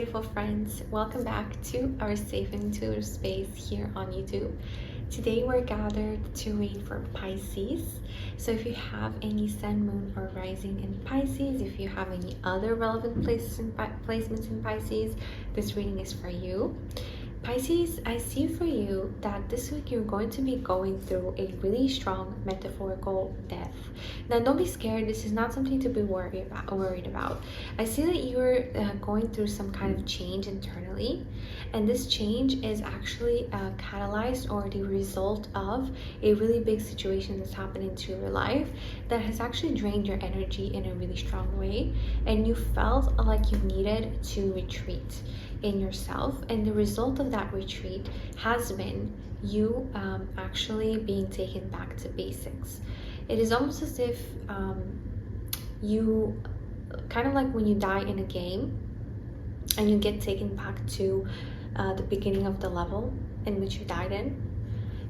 Beautiful friends, welcome back to our safe and intuitive space here on YouTube. Today we're gathered to read for Pisces. So if you have any sun, moon, or rising in Pisces, if you have any other relevant placements in Pisces, this reading is for you. Pisces, I see for you that this week you're going to be going through a really strong metaphorical death. Now, don't be scared. This is not something to be worried about. I see that you're going through some kind of change internally, and this change is actually catalyzed or the result of a really big situation that's happened into your life that has actually drained your energy in a really strong way, and you felt like you needed to retreat in yourself, and the result of that retreat has been you actually being taken back to basics. It is almost as if you kind of like when you die in a game and you get taken back to the beginning of the level in which you died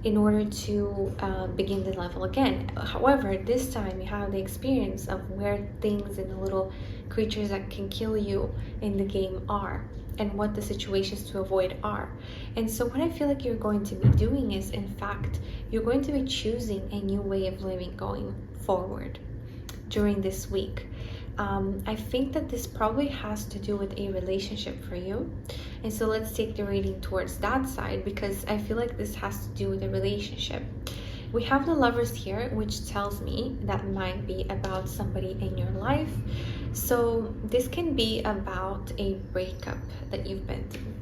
in order to begin the level again. However, this time you have the experience of where things and the little creatures that can kill you in the game are, and what the situations to avoid are. And so what I feel like you're going to be doing is, in fact, you're going to be choosing a new way of living going forward during this week. I think that this probably has to do with a relationship for you. And so let's take the reading towards that side, because I feel like this has to do with a relationship. We have the Lovers here, which tells me that might be about somebody in your life. So this can be about a breakup that you've been through,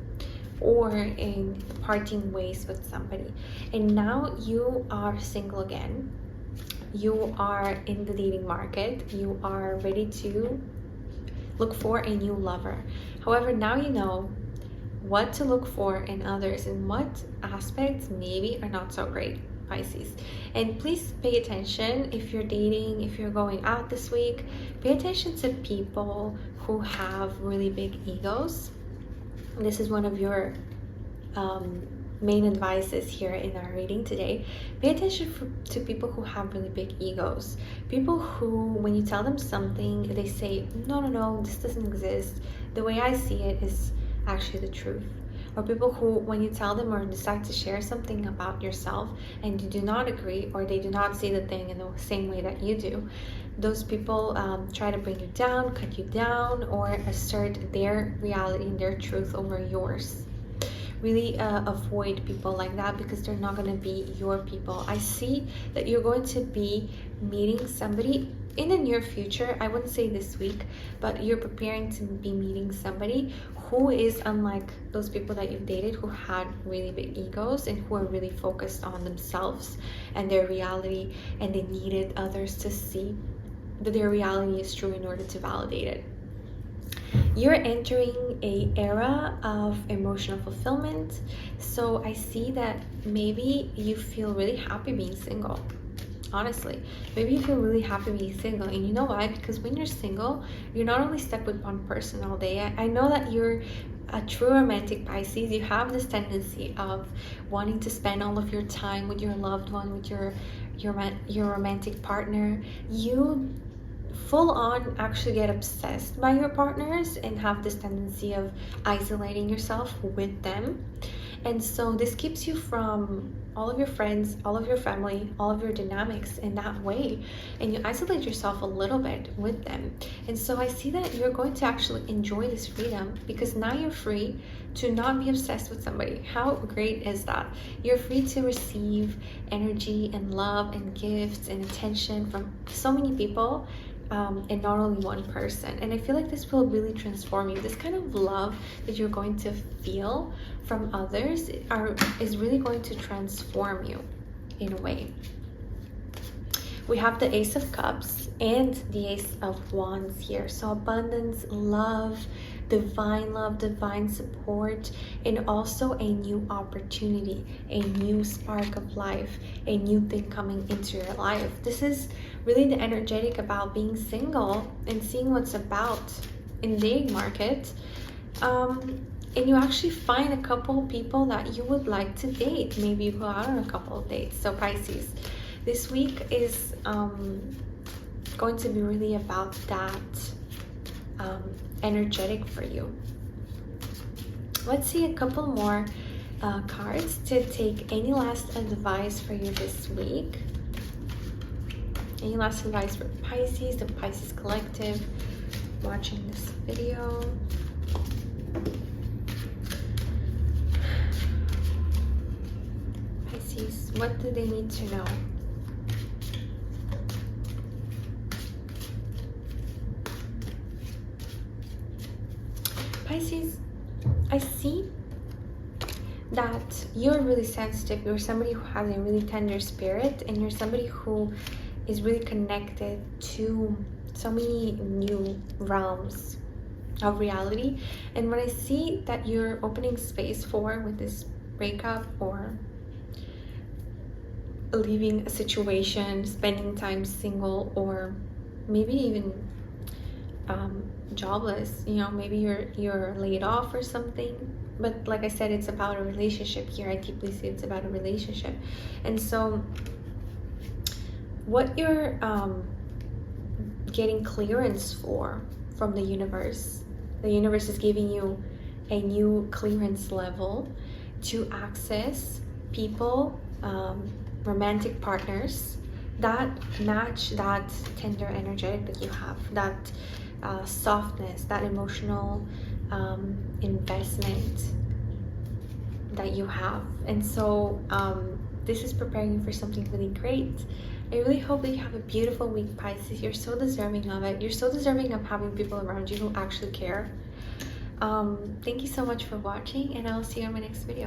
or in parting ways with somebody. And now you are single again. You are in the dating market. You are ready to look for a new lover. However, now you know what to look for in others and what aspects maybe are not so great, Pisces. And please pay attention if you're dating, if you're going out this week. Pay attention to people who have really big egos. This is one of your main advices here in our reading today. Pay attention to people who have really big egos. People who, when you tell them something, they say, no, this doesn't exist. The way I see it is actually the truth. Or people who, when you tell them or decide to share something about yourself and you do not agree, or they do not see the thing in the same way that you do, those people try to bring you down, cut you down, or assert their reality and their truth over yours. Really avoid people like that, because they're not going to be your people. I see that you're going to be meeting somebody in the near future. I wouldn't say this week, but you're preparing to be meeting somebody who is unlike those people that you've dated, who had really big egos and who are really focused on themselves and their reality, and they needed others to see that their reality is true in order to validate it. You're entering an era of emotional fulfillment. So I see that maybe you feel really happy being single. Honestly, maybe you feel really happy being single. And you know why? Because when you're single, you're not only stuck with one person all day. I know that you're a true romantic Pisces. You have this tendency of wanting to spend all of your time with your loved one, with your romantic partner. You full on actually get obsessed by your partners and have this tendency of isolating yourself with them. And so this keeps you from all of your friends, all of your family, all of your dynamics in that way, and you isolate yourself a little bit with them. And so I see that you're going to actually enjoy this freedom, because now you're free to not be obsessed with somebody. How great is that? You're free to receive energy and love and gifts and attention from so many people, and not only one person. And I feel like this will really transform you. This kind of love that you're going to feel from others is really going to transform you in a way. We have the Ace of Cups and the Ace of Wands here. So abundance, love, divine support, and also a new opportunity, a new spark of life, a new thing coming into your life. This is really the energetic about being single and seeing what's about in the dating market. And you actually find a couple of people that you would like to date. Maybe you go out on a couple of dates. So Pisces, this week is going to be really about that energetic for you. Let's see a couple more cards to take any last advice for you this week. Any last advice for Pisces, the Pisces collective watching this video? Pisces, what do they need to know? Pisces, I see that you're really sensitive. You're somebody who has a really tender spirit, and you're somebody who is really connected to so many new realms of reality. And what I see that you're opening space for with this breakup, or leaving a situation, spending time single, or maybe even jobless, you know, maybe you're laid off or something. But like I said, it's about a relationship here. I deeply see it's about a relationship. And so what you're getting clearance for from the universe is giving you a new clearance level to access people, romantic partners that match that tender energetic that you have, that softness, that emotional investment that you have. And so this is preparing you for something really great. I really hope that you have a beautiful week, Pisces. You're so deserving of it. You're so deserving of having people around you who actually care. Thank you so much for watching, and I'll see you in my next video.